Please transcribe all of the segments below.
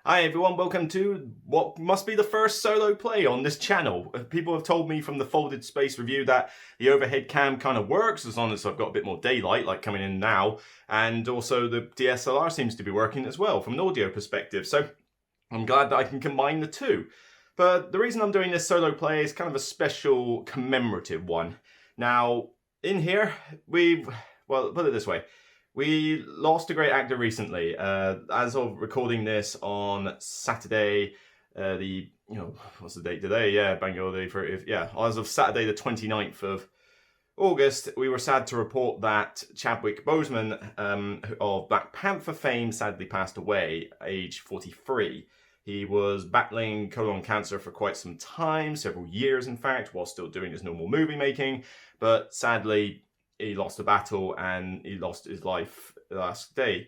Hi everyone, welcome to what must be the first solo play on this channel. People have told me from the folded space review that the overhead cam kind of works as long as I've got a bit more daylight like coming in now, and also the DSLR seems to be working as well from an audio perspective, so I'm glad that I can combine the two. But the reason I'm doing this solo play is kind of a special commemorative one. Now, in here, well, put it this way. We lost a great actor recently. As of recording this on Saturday, what's the date today? Yeah, Bango Day for as of Saturday the 29th of August, we were sad to report that Chadwick Boseman of Black Panther fame sadly passed away, age 43. He was battling colon cancer for quite some time, several years in fact, while still doing his normal movie making, but sadly he lost a battle and he lost his life last day.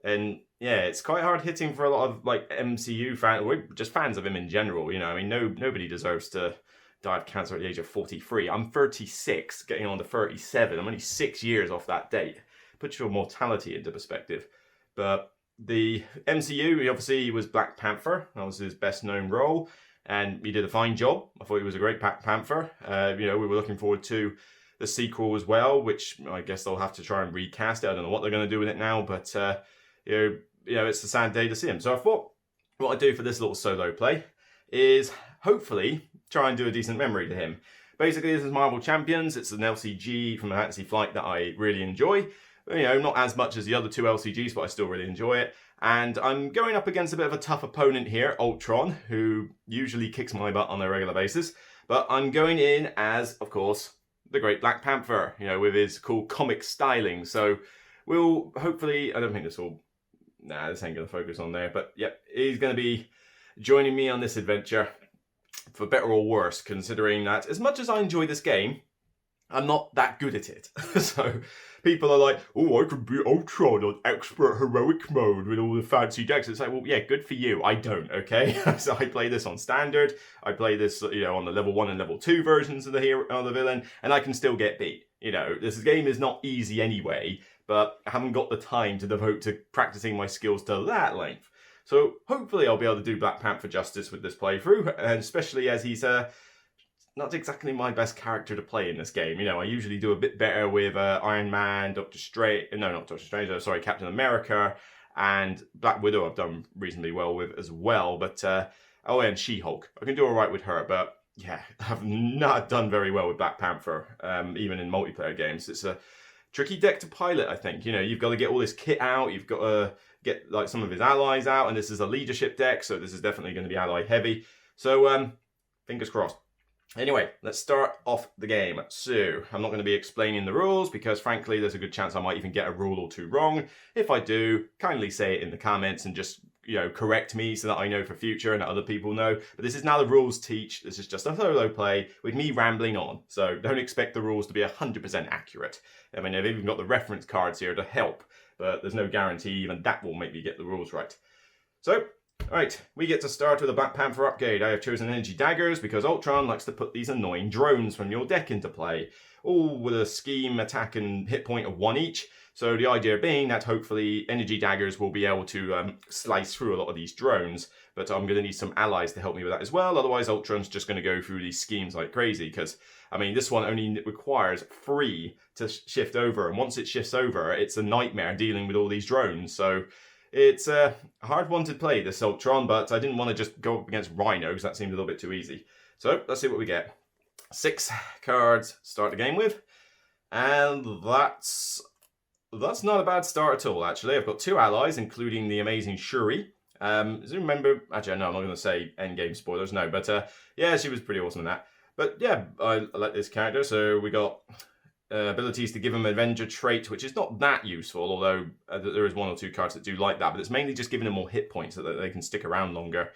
And yeah, it's quite hard hitting for a lot of like MCU fans, or just fans of him in general. You know, I mean, nobody deserves to die of cancer at the age of 43. I'm 36, getting on to 37. I'm only 6 years off that date. Put your mortality into perspective. But the MCU, he was Black Panther. That was his best known role. And he did a fine job. I thought he was a great Black Panther. We were looking forward to the sequel as well, which I guess they'll have to try and recast it. I don't know what they're going to do with it now, but it's a sad day to see him. So I thought what I'd do for this little solo play is hopefully try and do a decent memory to him. Basically, this is Marvel Champions. It's an LCG from a Fantasy Flight that I really enjoy. You know, not as much as the other two LCGs, but I still really enjoy it. And I'm going up against a bit of a tough opponent here, Ultron, who usually kicks my butt on a regular basis. But I'm going in as, of course, the great Black Panther, with his cool comic styling. So we'll hopefully, I don't think this ain't going to focus on there, but yep, he's going to be joining me on this adventure, for better or worse, considering that as much as I enjoy this game, I'm not that good at it. So people are like, oh, I could be Ultron on expert heroic mode with all the fancy decks. It's like, well, yeah, good for you. I don't, okay? So I play this on standard. I play this, on the level 1 and level 2 versions of the hero or the villain, and I can still get beat. This game is not easy anyway, but I haven't got the time to devote to practicing my skills to that length. So hopefully I'll be able to do Black Panther justice with this playthrough, and especially as he's not exactly my best character to play in this game. I usually do a bit better with Iron Man, Captain America, and Black Widow I've done reasonably well with as well. But, and She-Hulk. I can do alright with her, but yeah, I've not done very well with Black Panther, even in multiplayer games. It's a tricky deck to pilot, I think. You've got to get all this kit out, you've got to get like some of his allies out, and this is a leadership deck, so this is definitely going to be ally heavy. So, fingers crossed. Anyway, let's start off the game. So, I'm not going to be explaining the rules because frankly there's a good chance I might even get a rule or two wrong. If I do, kindly say it in the comments and just, correct me so that I know for future and that other people know. But this is now the rules teach. This is just a solo play with me rambling on. So don't expect the rules to be 100% accurate. I mean, I've even got the reference cards here to help, but there's no guarantee even that will make me get the rules right. So, alright, we get to start with a Black Panther upgrade. I have chosen energy daggers because Ultron likes to put these annoying drones from your deck into play, all with a scheme, attack and hit point of 1 each. So the idea being that hopefully energy daggers will be able to slice through a lot of these drones, but I'm going to need some allies to help me with that as well. Otherwise Ultron's just going to go through these schemes like crazy because, I mean, this one only requires 3 to shift over, and once it shifts over, it's a nightmare dealing with all these drones. So it's a hard one to play, this Ultron, but I didn't want to just go up against Rhino because that seemed a little bit too easy. So let's see what we get. 6 cards to start the game with, and that's not a bad start at all, actually. I've got 2 allies, including the amazing Shuri. Do you remember? Actually, no, I'm not going to say endgame spoilers, no, but yeah, she was pretty awesome in that. But yeah, I like this character, so we got abilities to give him Avenger trait, which is not that useful, although there is 1 or 2 cards that do like that, but it's mainly just giving them more hit points so that they can stick around longer.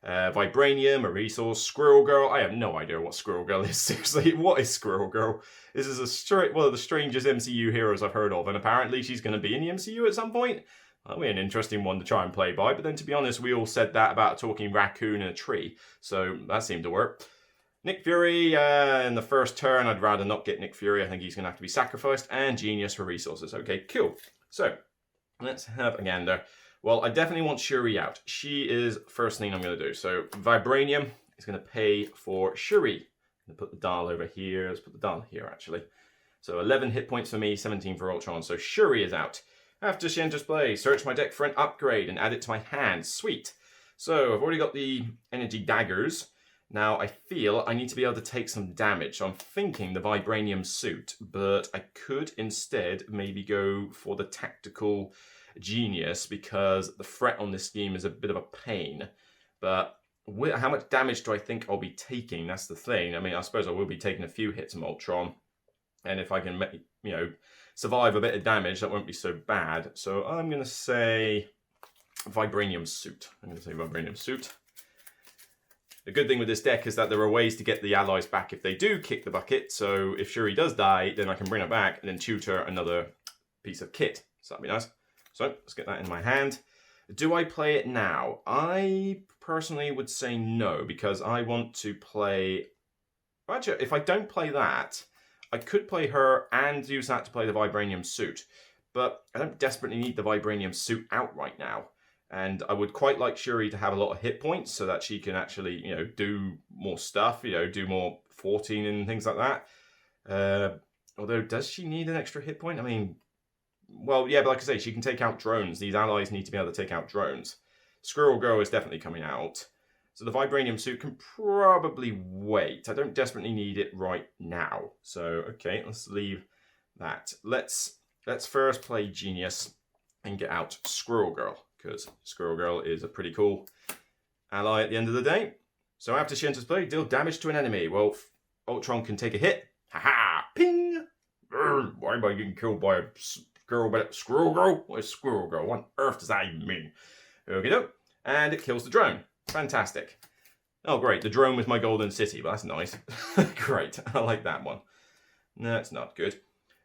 Vibranium, a resource, Squirrel Girl. I have no idea what Squirrel Girl is. Seriously, what is Squirrel Girl? This is one of the strangest MCU heroes I've heard of, and apparently she's going to be in the MCU at some point. That'll be an interesting one to try and play by, but then to be honest, we all said that about a talking raccoon in a tree, so that seemed to work. Nick Fury, in the first turn, I'd rather not get Nick Fury. I think he's going to have to be sacrificed, and Genius for resources. Okay, cool. So, let's have a gander. Well, I definitely want Shuri out. She is first thing I'm going to do. So Vibranium is going to pay for Shuri. I'm going to put the dial over here. Let's put the dial here, actually. So 11 hit points for me, 17 for Ultron. So Shuri is out. After she enters play, search my deck for an upgrade and add it to my hand. Sweet. So I've already got the energy daggers. Now I feel I need to be able to take some damage. So I'm thinking the Vibranium suit, but I could instead maybe go for the tactical genius because the threat on this scheme is a bit of a pain. But how much damage do I think I'll be taking? That's the thing. I mean, I suppose I will be taking a few hits from Ultron. And if I can, survive a bit of damage, that won't be so bad. So I'm going to say Vibranium suit. I'm going to say Vibranium suit. The good thing with this deck is that there are ways to get the allies back if they do kick the bucket. So if Shuri does die, then I can bring her back and then tutor another piece of kit. So that'd be nice. So let's get that in my hand. Do I play it now? I personally would say no, because I want to play... Actually, if I don't play that, I could play her and use that to play the Vibranium suit. But I don't desperately need the Vibranium suit out right now. And I would quite like Shuri to have a lot of hit points so that she can actually, do more stuff, do more 14 and things like that. Although, does she need an extra hit point? I mean... Well, yeah, but like I say, she can take out drones. These allies need to be able to take out drones. Squirrel Girl is definitely coming out. So the Vibranium suit can probably wait. I don't desperately need it right now. So, okay, let's leave that. Let's first play Genius and get out Squirrel Girl, because Squirrel Girl is a pretty cool ally at the end of the day. So after she enters play, deal damage to an enemy. Well, Ultron can take a hit. Haha! Ping! Why am I getting killed by a... Squirrel Girl? What is Squirrel Girl? What on earth does that even mean? Okay, doke. And it kills the drone. Fantastic. Oh, great. The drone was my golden city, but that's nice. Great. I like that one. No, it's not good.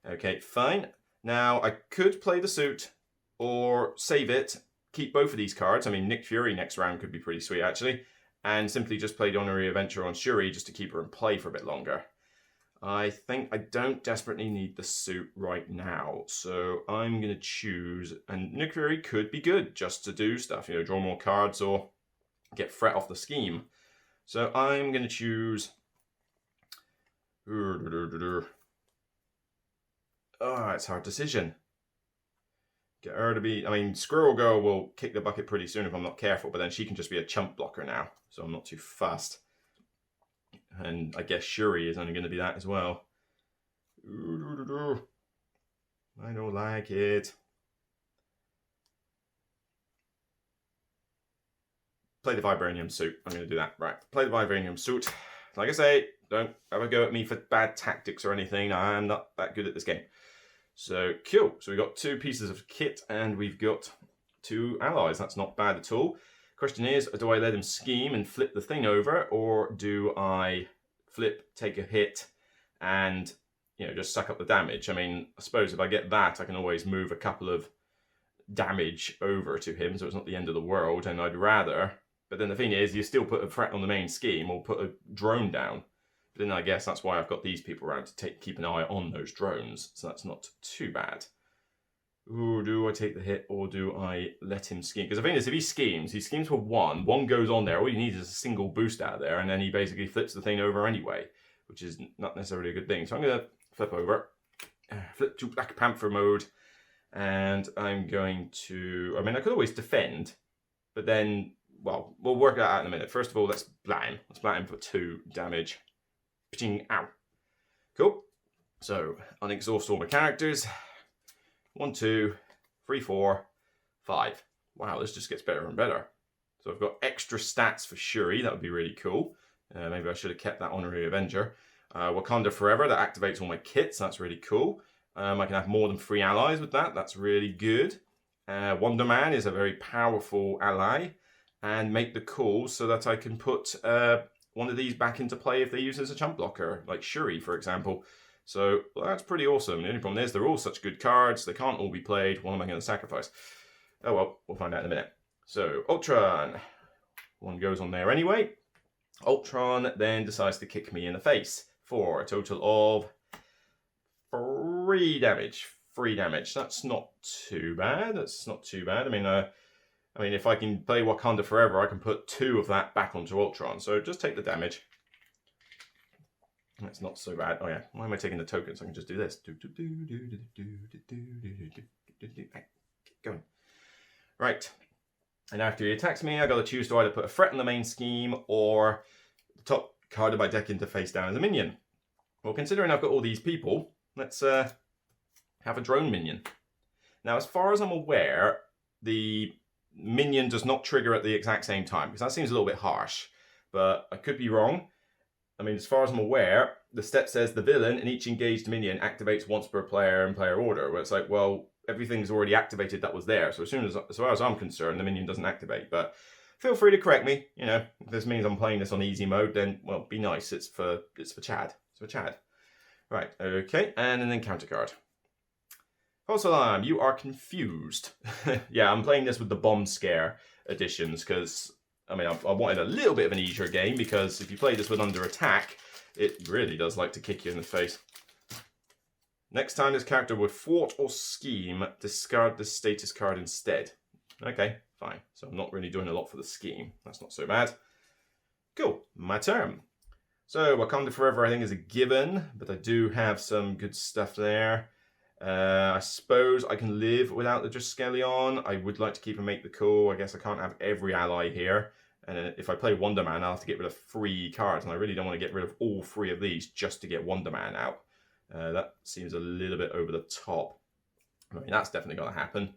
Okay, fine. Now, I could play the suit or save it, keep both of these cards. I mean, Nick Fury next round could be pretty sweet, actually. And simply just play the Honorary Adventure on Shuri just to keep her in play for a bit longer. I think I don't desperately need the suit right now, so I'm going to choose, and Nick Fury could be good just to do stuff, draw more cards or get threat off the scheme. So I'm going to choose... Oh, it's a hard decision. Get her to be... I mean, Squirrel Girl will kick the bucket pretty soon if I'm not careful, but then she can just be a chump blocker now, so I'm not too fussed. And I guess Shuri is only going to be that as well. I don't like it. Play the Vibranium suit. I'm going to do that. Right. Play the Vibranium suit. Like I say, don't ever go at me for bad tactics or anything. I'm not that good at this game. So, cool. So we've got 2 pieces of kit and we've got 2 allies. That's not bad at all. Question is, do I let him scheme and flip the thing over, or do I flip, take a hit, and just suck up the damage? I mean, I suppose if I get that, I can always move a couple of damage over to him, so it's not the end of the world. And I'd rather, but then the thing is, you still put a threat on the main scheme or put a drone down. But then I guess that's why I've got these people around to keep an eye on those drones, so that's not too bad. Ooh, do I take the hit or do I let him scheme? Because the thing is, if he schemes for 1. 1 goes on there. All you need is a single boost out of there, and then he basically flips the thing over anyway, which is not necessarily a good thing. So I'm going to flip over, flip to Black Panther mode, and I'm going to... I mean, I could always defend, but then, well, we'll work that out in a minute. First of all, let's blat him. Let's blat him for 2 damage. Pitching, ow. Cool. So, unexhaust all my characters. 1, 2, 3, 4, 5. Wow, this just gets better and better. So I've got extra stats for Shuri. That would be really cool. Maybe I should have kept that Honorary Avenger. Wakanda Forever, that activates all my kits. That's really cool. I can have more than 3 allies with that. That's really good. Wonder Man is a very powerful ally. And make the call so that I can put one of these back into play if they use it as a chump blocker, like Shuri, for example. So, well, that's pretty awesome. The only problem is they're all such good cards. They can't all be played. What am I going to sacrifice? Oh, well, we'll find out in a minute. So, Ultron. 1 goes on there anyway. Ultron then decides to kick me in the face for a total of 3 damage. 3 damage. That's not too bad. That's not too bad. I mean, I mean, if I can play Wakanda Forever, I can put 2 of that back onto Ultron. So just take the damage. That's not so bad. Oh yeah, why am I taking the tokens? I can just do this. Keep going. Right. And after he attacks me, I got to choose to either put a threat in the main scheme or the top card of my deck interface down as a minion. Well, considering I've got all these people, let's have a drone minion. Now, as far as I'm aware, the minion does not trigger at the exact same time, because that seems a little bit harsh, but I could be wrong. I mean, as far as I'm aware, the step says the villain in each engaged minion activates once per player in player order, where it's like, well, everything's already activated that was there, so as far as I'm concerned, the minion doesn't activate. But feel free to correct me. You know, if this means I'm playing this on easy mode, then, well, be nice. It's for Chad. It's for Chad. Right, okay, and an encounter card. False alarm, you are confused. Yeah, I'm playing this with the bomb scare editions, because, I mean, I wanted a little bit of an easier game, because if you play this with under attack, it really does like to kick you in the face. Next time this character would thwart or scheme, discard this status card instead. Okay, fine. So I'm not really doing a lot for the scheme. That's not so bad. Cool, my turn. So Wakanda Forever I think is a given, but I do have some good stuff there. I suppose I can live without the Triskelion. I would like to keep and make the call. I guess I can't have every ally here. And if I play Wonder Man, I'll have to get rid of 3 cards. And I really don't want to get rid of all 3 of these just to get Wonder Man out. That seems a little bit over the top. I mean, that's definitely going to happen.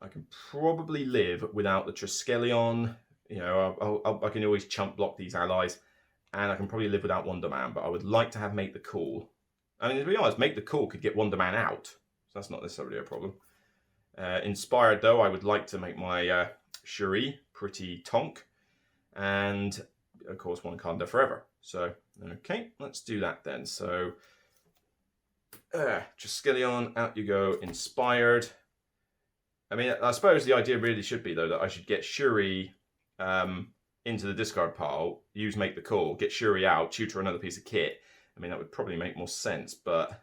I can probably live without the Triskelion. You know, I can always chump block these allies. And I can probably live without Wonder Man. But I would like to have Make the Call. I mean, to be honest, Make the Call could get Wonder Man out. So that's not necessarily a problem. Inspired, though, I would like to make my Shuri pretty tonk. And, of course, Wakanda Forever. So, okay, let's do that then. So, Triskelion, out you go, Inspired. I mean, I suppose the idea really should be, though, that I should get Shuri into the discard pile, use Make the Call, get Shuri out, shoot her another piece of kit. I mean, that would probably make more sense, but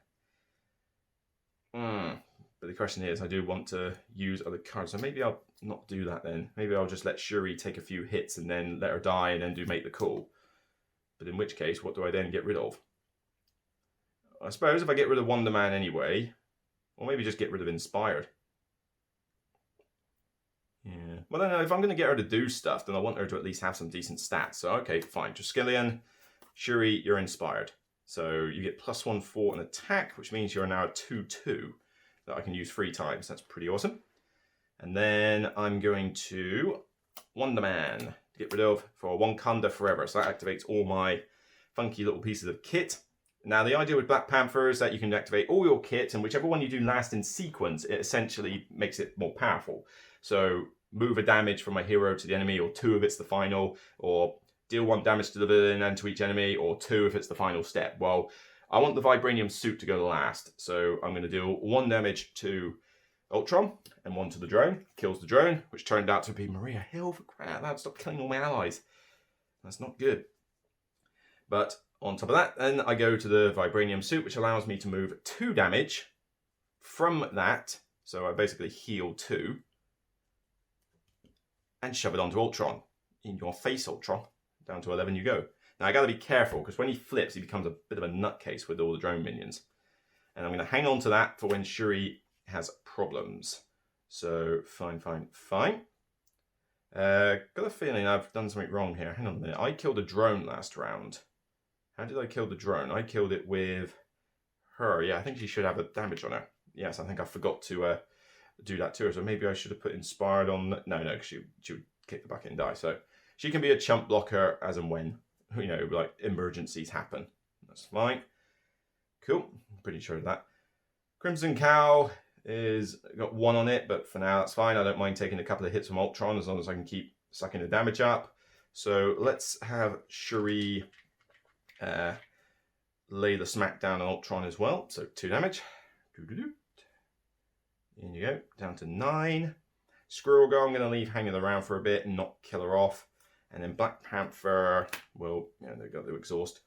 the question is, I do want to use other cards, so maybe I'll not do that then. Maybe I'll just let Shuri take a few hits and then let her die and then do Make the Call. But in which case, what do I then get rid of? I suppose if I get rid of Wonder Man anyway, or maybe just get rid of Inspired. Yeah. Well, then if I'm going to get her to do stuff, then I want her to at least have some decent stats. So, okay, fine. Triskelion, Shuri, you're Inspired. So you get +1 for an attack, which means you're now a 2/2 that I can use 3 times. That's pretty awesome. And then I'm going to Wonder Man to get rid of for Wakanda Forever. So that activates all my funky little pieces of kit. Now the idea with Black Panther is that you can activate all your kit, and whichever one you do last in sequence, it essentially makes it more powerful. So move a damage from my hero to the enemy, or 2 if it's the final, or deal 1 damage to the villain and to each enemy, or 2 if it's the final step. Well, I want the Vibranium suit to go last, so I'm going to deal 1 damage to Ultron and 1 to the drone. Kills the drone, which turned out to be Maria Hill. For crying out loud, stop killing all my allies. That's not good. But on top of that, then I go to the Vibranium suit, which allows me to move 2 damage from that. So I basically heal 2 and shove it onto Ultron. In your face, Ultron. Down to 11 you go. Now I gotta be careful, because when he flips, he becomes a bit of a nutcase with all the drone minions. And I'm gonna hang on to that for when Shuri has problems. So, fine. Got a feeling I've done something wrong here. Hang on a minute. I killed a drone last round. How did I kill the drone? I killed it with her. Yeah, I think she should have a damage on her. Yes, I think I forgot to do that to her. So maybe I should have put Inspired on... No, because she would kick the bucket and die. So she can be a chump blocker as and when, you know, like emergencies happen. That's fine. Cool. Pretty sure of that. Crimson Cow is got 1 on it, but for now that's fine. I don't mind taking a couple of hits from Ultron as long as I can keep sucking the damage up. So let's have Shuri lay the smack down on Ultron as well. So 2 damage. In you go. Down to 9. Squirrel Girl I'm going to leave hanging around for a bit and not kill her off. And then Black Panther will, they've got to exhaust.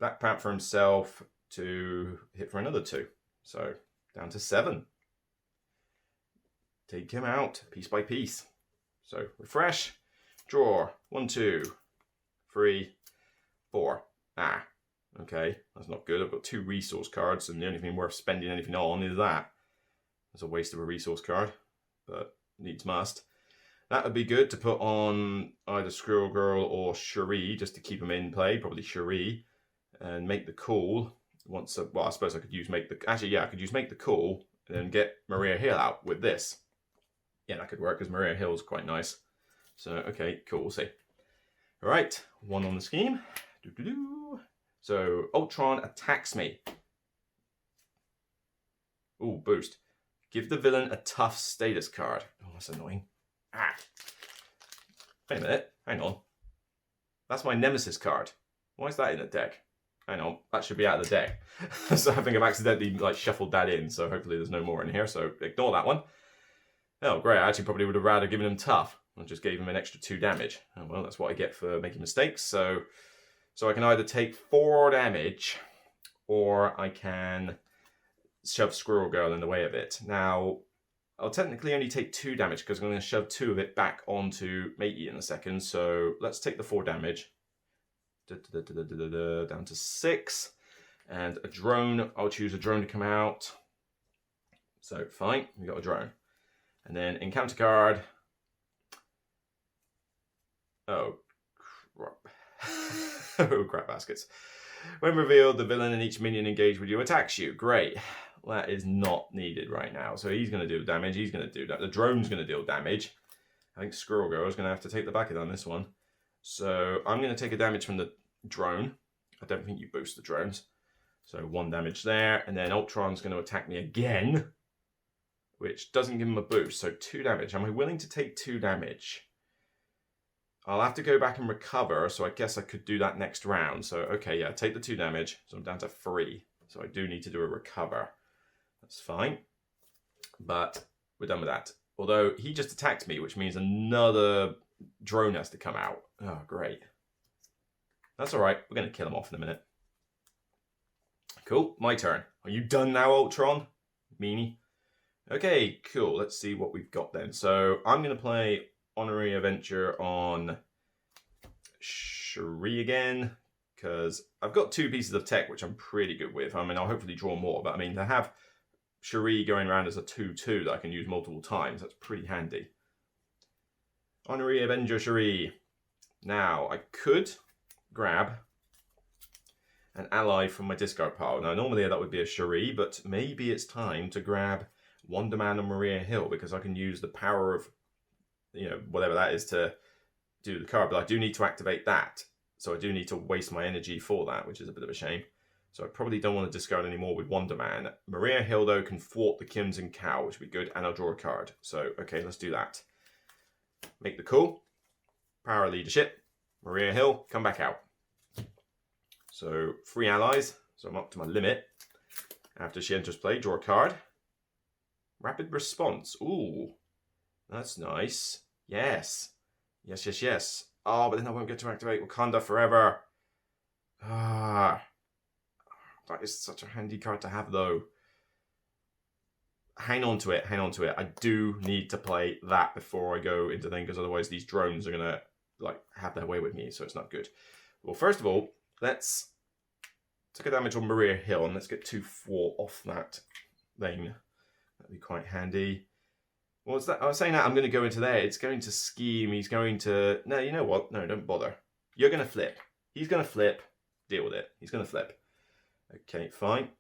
Black Panther himself to hit for another 2. So down to 7. Take him out piece by piece. So refresh, draw, 1, 2, 3, 4. Ah, okay, that's not good. I've got 2 resource cards, and the only thing worth spending anything on is that. It's a waste of a resource card, but needs must. That would be good to put on either Squirrel Girl or Cherie, just to keep them in play, probably Cherie, and make the call. Once, well, I suppose I could use make the, actually, yeah, I could use make the call, and then get Maria Hill out with this. Yeah, that could work, because Maria Hill's quite nice. So, okay, cool, we'll see. All right, 1 on the scheme. Doo-doo-doo. So, Ultron attacks me. Ooh, boost. Give the villain a tough status card. Oh, that's annoying. Ah. Wait a minute, hang on. That's my Nemesis card. Why is that in the deck? Hang on, that should be out of the deck. So I think I've accidentally shuffled that in, so hopefully there's no more in here, so ignore that one. Oh, great, I actually probably would have rather given him tough. I just gave him an extra 2 damage. Oh, well, that's what I get for making mistakes. So I can either take 4 damage, or I can shove Squirrel Girl in the way of it. Now, I'll technically only take 2 damage, because I'm going to shove 2 of it back onto Matey in a second. So let's take the 4 damage. Down to 6. And a drone. I'll choose a drone to come out. So, fine, we got a drone. And then encounter card. Oh, crap. Oh, crap baskets. When revealed, the villain and each minion engaged with you attacks you. Great. That is not needed right now. So he's going to do damage. He's going to do that. The drone's going to deal damage. I think Squirrel Girl is going to have to take the bucket on this one. So I'm going to take a damage from the drone. I don't think you boost the drones. So 1 damage there. And then Ultron's going to attack me again, which doesn't give him a boost. So 2 damage. Am I willing to take 2 damage? I'll have to go back and recover, so I guess I could do that next round. So, okay, yeah, take the 2 damage. So I'm down to 3. So I do need to do a recover. That's fine. But we're done with that. Although he just attacked me, which means another drone has to come out. Oh, great. That's all right. We're going to kill him off in a minute. Cool. My turn. Are you done now, Ultron? Meanie. Okay, cool. Let's see what we've got then. So I'm going to play Honorary Adventure on Cherie again, because I've got 2 pieces of tech which I'm pretty good with. I mean, I'll hopefully draw more, but I mean, to have Cherie going around as a 2/2 that I can use multiple times, that's pretty handy. Honorary Avenger Cherie. Now, I could grab an ally from my discard pile. Now, normally that would be a Cherie, but maybe it's time to grab Wonder Man and Maria Hill, because I can use the power of, you know, whatever that is to do the card, but I do need to activate that. So I do need to waste my energy for that, which is a bit of a shame. So I probably don't want to discard any more with Wonder Man. Maria Hill, though, can thwart the Crimson Cow, which would be good, and I'll draw a card. So, okay, let's do that. Make the call. Power leadership. Maria Hill, come back out. So, 3 allies. So I'm up to my limit. After she enters play, draw a card. Rapid response. Ooh, that's nice. Yes. Yes, yes, yes. Oh, but then I won't get to activate Wakanda Forever. Ah. That is such a handy card to have, though. Hang on to it, hang on to it. I do need to play that before I go into thing, because otherwise these drones are going to have their way with me, so it's not good. Well, first of all, let's take a damage on Maria Hill, and let's get 2/4 off that thing. That'd be quite handy. What's that? I was saying that I'm going to go into there. It's going to scheme. He's going to... No, you know what? No, don't bother. You're going to flip. He's going to flip. Deal with it. He's going to flip. Okay, fine.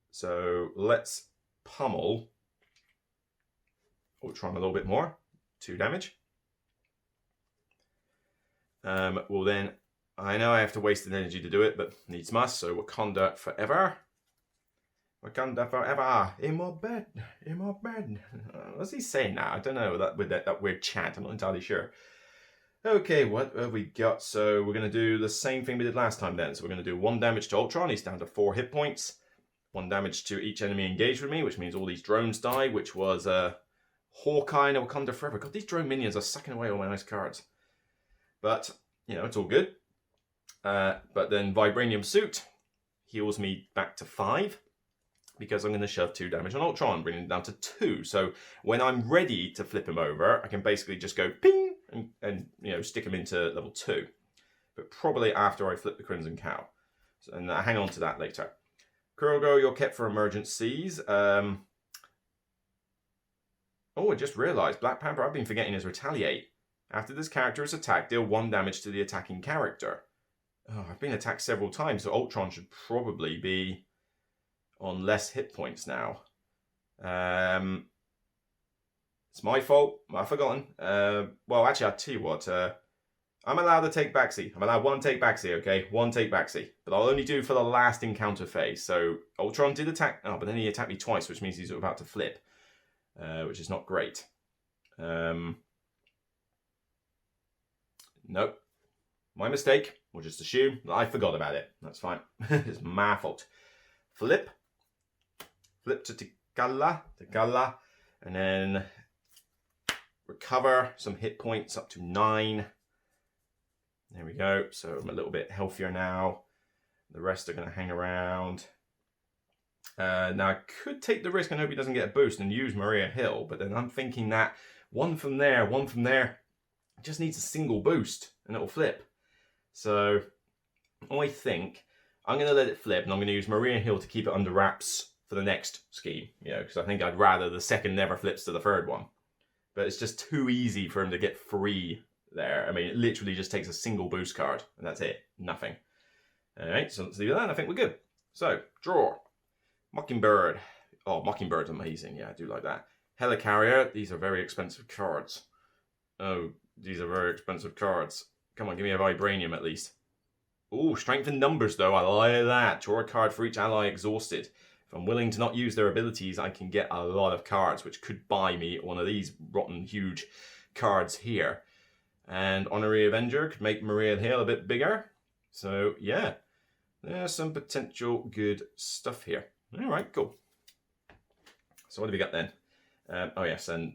So let's pummel Ultron a little bit more. 2 damage. Well then, I know I have to waste an energy to do it, but needs must. So Wakanda forever. Wakanda forever. In my bed. In my bed. What's he saying now? I don't know. That weird chant. I'm not entirely sure. Okay, what have we got? So we're going to do the same thing we did last time then. So we're going to do 1 damage to Ultron. He's down to 4 hit points. 1 damage to each enemy engaged with me, which means all these drones die, which was Hawkeye and Wakanda Forever. God, these drone minions are sucking away all my nice cards. But, you know, it's all good. But then Vibranium Suit heals me back to 5, because I'm going to shove 2 damage on Ultron, bringing it down to 2. So when I'm ready to flip him over, I can basically just go ping, and you know, stick him into level 2. But probably after I flip the Crimson Cow. So, and I'll hang on to that later. Kurogo, you're kept for emergencies. Oh, I just realised, Black Panther, I've been forgetting his Retaliate. After this character is attacked, deal 1 damage to the attacking character. Oh, I've been attacked several times, so Ultron should probably be on less hit points now. It's my fault. I've forgotten. Well, actually, I'll tell you what. I'm allowed to take backseat. I'm allowed 1 take backseat, okay? 1 take backseat. But I'll only do for the last encounter phase. So Ultron did attack. Oh, but then he attacked me twice, which means he's about to flip. Which is not great. Nope. My mistake. We'll just assume that I forgot about it. That's fine. It's my fault. Flip. Flip to T'Challa. And then recover some hit points up to 9. There we go. So I'm a little bit healthier now. The rest are going to hang around. Now I could take the risk and hope he doesn't get a boost and use Maria Hill, but then I'm thinking that one from there, just needs a single boost and it'll flip. So I think I'm going to let it flip and I'm going to use Maria Hill to keep it under wraps for the next scheme, you know, because I think I'd rather the second never flips to the third one. But it's just too easy for him to get free there. I mean, it literally just takes a single boost card and that's it. Nothing. All right, so let's do that. I think we're good. So, draw. Mockingbird. Oh, Mockingbird's amazing. Yeah, I do like that. Helicarrier. These are very expensive cards. Oh, these are very expensive cards. Come on, give me a Vibranium at least. Ooh, strength in numbers though. I like that. Draw a card for each ally exhausted. If I'm willing to not use their abilities, I can get a lot of cards, which could buy me one of these rotten huge cards here. And Honorary Avenger could make Maria Hill a bit bigger. So, yeah. There's some potential good stuff here. All right, cool. So what do we got then? Oh, yes, and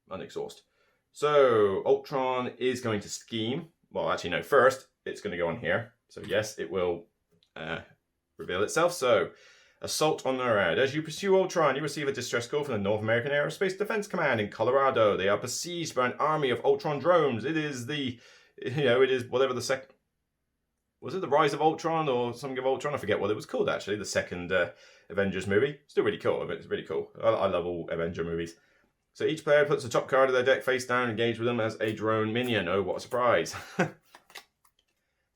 unexhaust. So, Ultron is going to scheme. Well, actually, no. First, it's going to go on here. So, yes, it will reveal itself. So, assault on NORAD. As you pursue Ultron, you receive a distress call from the North American Aerospace Defense Command in Colorado. They are besieged by an army of Ultron drones. It is the, you know, it is whatever the second... Was it the Rise of Ultron or something of Ultron? I forget what it was called, actually. The second Avengers movie. Still really cool. I mean, it's really cool. I love all Avenger movies. So each player puts the top card of their deck face down and engage with them as a drone minion. Oh, what a surprise.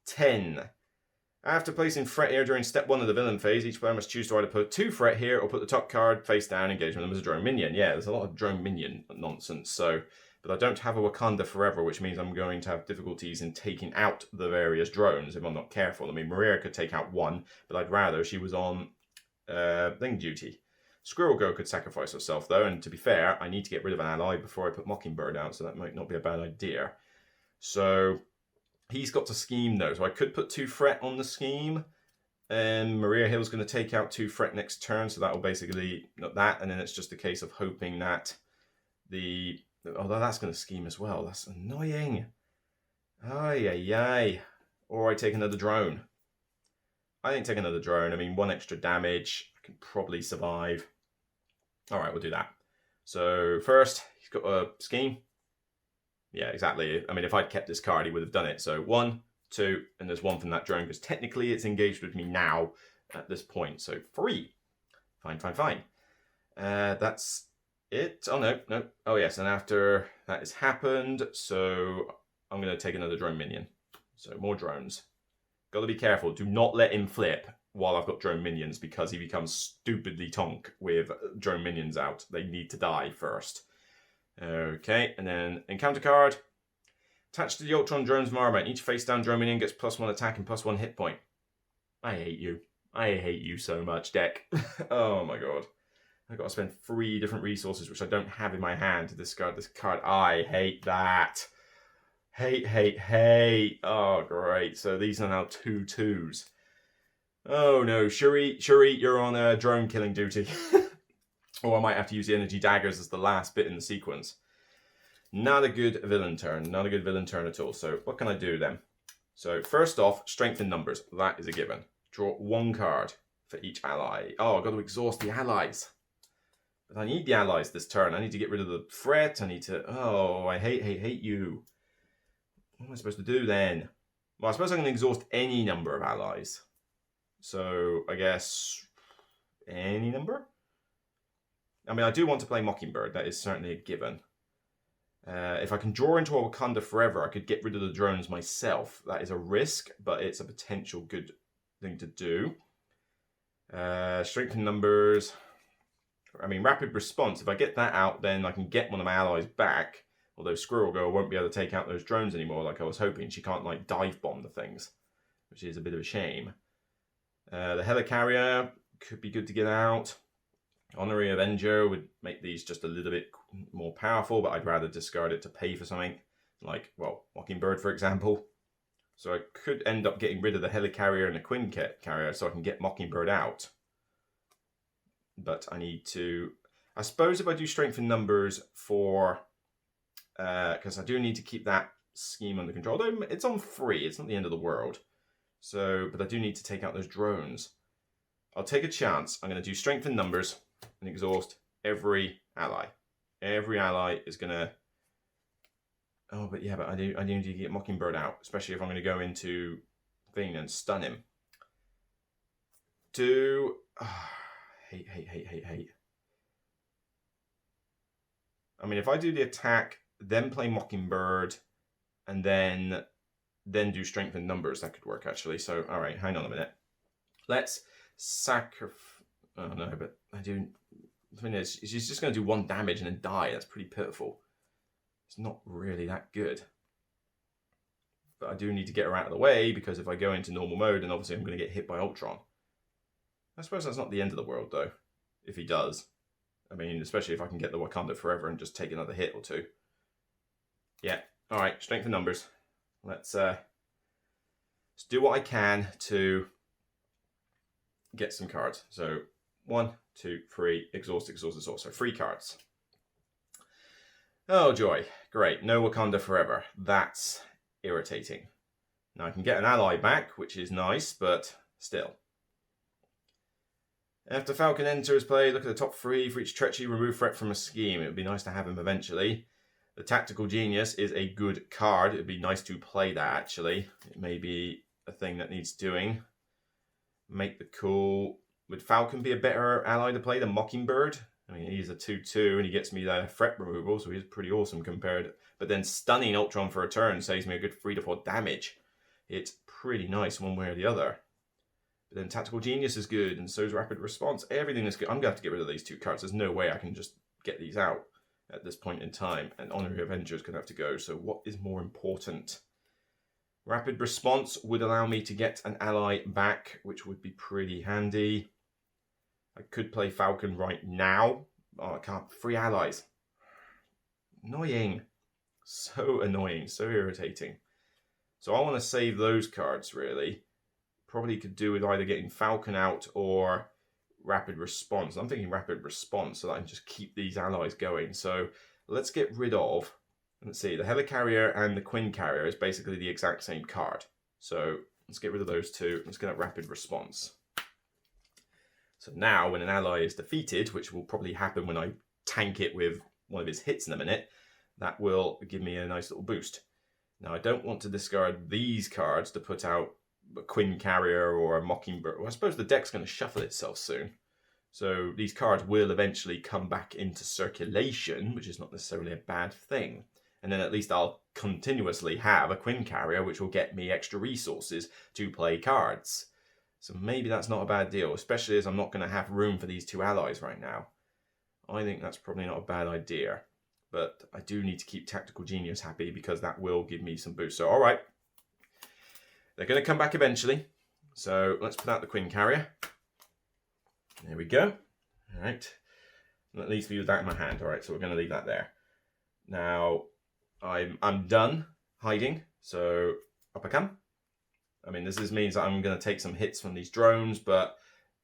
10. After placing threat here during step 1 of the villain phase, each player must choose to either put 2 threat here or put the top card face down and engage with them as a drone minion. Yeah, there's a lot of drone minion nonsense. So, but I don't have a Wakanda Forever, which means I'm going to have difficulties in taking out the various drones if I'm not careful. I mean, Maria could take out 1, but I'd rather she was on thing duty. Squirrel Girl could sacrifice herself, though, and to be fair, I need to get rid of an ally before I put Mockingbird out, so that might not be a bad idea. So, he's got to scheme, though, so I could put 2 threat on the scheme, and Maria Hill's going to take out 2 threat next turn, so that will basically, not that, and then it's just a case of hoping that the... Although that's going to scheme as well. That's annoying. Ay, ay, ay. Or I take another drone. I think take another drone. I mean, 1 extra damage. I can probably survive. All right, we'll do that. So first, he's got a scheme. Yeah, exactly. I mean, if I'd kept this card, he would have done it. So 1, 2, and there's 1 from that drone, because technically it's engaged with me now at this point. So 3. Fine, fine, fine. That's... it. Oh, no. Oh, yes. And after that has happened, so I'm going to take another drone minion. So more drones. Got to be careful. Do not let him flip while I've got drone minions, because he becomes stupidly tonk with drone minions out. They need to die first. Okay. And then encounter card. Attached to the Ultron drone's Marmite. Each face down drone minion gets +1 attack and +1 hit point. I hate you. I hate you so much, deck. Oh, my God. I've got to spend 3 different resources, which I don't have in my hand, to discard this card. I hate that. Hate. Oh, great. So these are now 2 2s. Oh, no. Shuri, you're on drone killing duty. Or I might have to use the energy daggers as the last bit in the sequence. Not a good villain turn. Not a good villain turn at all. So what can I do then? So first off, strength in numbers. That is a given. Draw 1 card for each ally. Oh, I've got to exhaust the allies. But I need the allies this turn. I need to get rid of the threat. I need to... Oh, I hate you. What am I supposed to do then? Well, I suppose I can exhaust any number of allies. So I guess any number? I mean, I do want to play Mockingbird. That is certainly a given. If I can draw into a Wakanda Forever, I could get rid of the drones myself. That is a risk, but it's a potential good thing to do. Strength in numbers. I mean, rapid response. If I get that out, then I can get one of my allies back. Although Squirrel Girl won't be able to take out those drones anymore like I was hoping. She can't, like, dive bomb the things, which is a bit of a shame. The Helicarrier could be good to get out. Honorary Avenger would make these just a little bit more powerful, but I'd rather discard it to pay for something. Like, well, Mockingbird, for example. So I could end up getting rid of the Helicarrier and the Queen Carrier so I can get Mockingbird out. But I need to... I suppose if I do strength in numbers for... because I do need to keep that scheme under control. Although it's on free, it's not the end of the world. So, but I do need to take out those drones. I'll take a chance. I'm going to do strength in numbers and exhaust every ally. Every ally is going to... Oh, but yeah, but I do need to get Mockingbird out, especially if I'm going to go into thing and stun him. Hate. I mean, if I do the attack, then play Mockingbird, and then do strength in numbers, that could work, actually. So, all right, hang on a minute. Let's sacrifice... Oh, no, but I do... The thing is, she's just going to do 1 damage and then die. That's pretty pitiful. It's not really that good. But I do need to get her out of the way, because if I go into normal mode, then obviously I'm going to get hit by Ultron. I suppose that's not the end of the world, though, if he does. I mean, especially if I can get the Wakanda Forever and just take another hit or two. Yeah, alright, strength in numbers. Let's do what I can to get some cards. So, 1, 2, 3, exhaust. So 3 cards. Oh joy, great, no Wakanda Forever. That's irritating. Now I can get an ally back, which is nice, but still. After Falcon enters play, look at the top 3 for each treachery, remove threat from a scheme. It would be nice to have him eventually. The Tactical Genius is a good card. It would be nice to play that, actually. It may be a thing that needs doing. Make the call. Would Falcon be a better ally to play than Mockingbird? I mean, he's a 2-2 and he gets me the threat removal, so he's pretty awesome compared. But then stunning Ultron for a turn saves me a good 3 to 4 damage. It's pretty nice one way or the other. But then Tactical Genius is good, and so is Rapid Response. Everything is good. I'm going to have to get rid of these 2 cards. There's no way I can just get these out at this point in time. And Honorary Avenger is going to have to go. So what is more important? Rapid Response would allow me to get an ally back, which would be pretty handy. I could play Falcon right now. Oh, I can't. 3 allies. Annoying. So annoying. So irritating. So I want to save those cards, really. Probably could do with either getting Falcon out or Rapid Response. I'm thinking Rapid Response so that I can just keep these allies going. So let's get rid of... Let's see. The Helicarrier and the Queen Carrier is basically the exact same card. So let's get rid of those 2. Let's get a Rapid Response. So now, when an ally is defeated, which will probably happen when I tank it with one of his hits in a minute, that will give me a nice little boost. Now, I don't want to discard these cards to put out a Queen Carrier or a Mockingbird. Well, I suppose the deck's going to shuffle itself soon. So these cards will eventually come back into circulation, which is not necessarily a bad thing. And then at least I'll continuously have a Queen Carrier, which will get me extra resources to play cards. So maybe that's not a bad deal, especially as I'm not going to have room for these 2 allies right now. I think that's probably not a bad idea. But I do need to keep Tactical Genius happy because that will give me some boost. So, alright. They're going to come back eventually. So, let's put out the Queen Carrier. There we go. Alright. That leaves me with that in my hand. Alright, so we're going to leave that there. Now, I'm done hiding. So, up I come. I mean, this means that I'm going to take some hits from these drones, but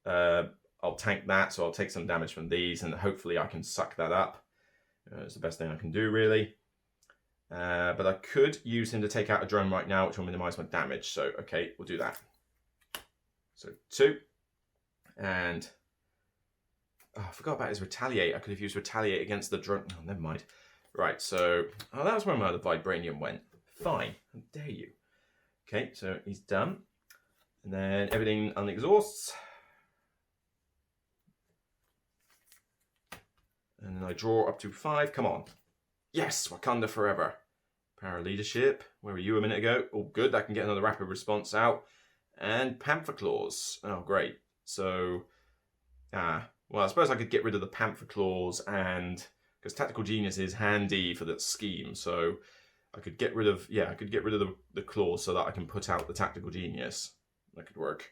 I'll tank that, so I'll take some damage from these, and hopefully I can suck that up. It's the best thing I can do, really. But I could use him to take out a drone right now, which will minimize my damage. So, okay, we'll do that. So, 2. And... Oh, I forgot about his Retaliate. I could have used Retaliate against the drone. Oh, never mind. Right, so... Oh, that was where my other Vibranium went. Fine. How dare you? Okay, so he's done. And then everything unexhausts. And then I draw up to 5. Come on. Yes, Wakanda forever. Power leadership. Where were you a minute ago? Oh, good. I can get another rapid response out. And Panther Claws. Oh, great. So, well, I suppose I could get rid of the Panther Claws and... because Tactical Genius is handy for that scheme. So, I could get rid of... yeah, I could get rid of the claws so that I can put out the Tactical Genius. That could work.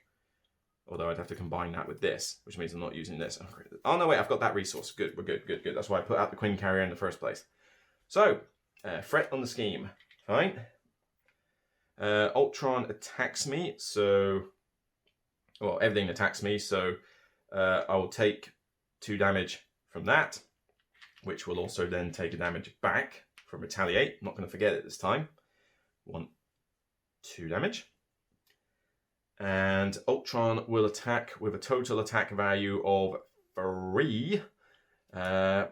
Although I'd have to combine that with this, which means I'm not using this. Oh, no, wait, I've got that resource. Good, we're good, good, good. That's why I put out the Queen Carrier in the first place. So, threat on the scheme. Fine. Ultron attacks me, so... well, everything attacks me, so I will take 2 damage from that, which will also then take a damage back from Retaliate. I'm not going to forget it this time. 1, 2 damage. And Ultron will attack with a total attack value of 3. And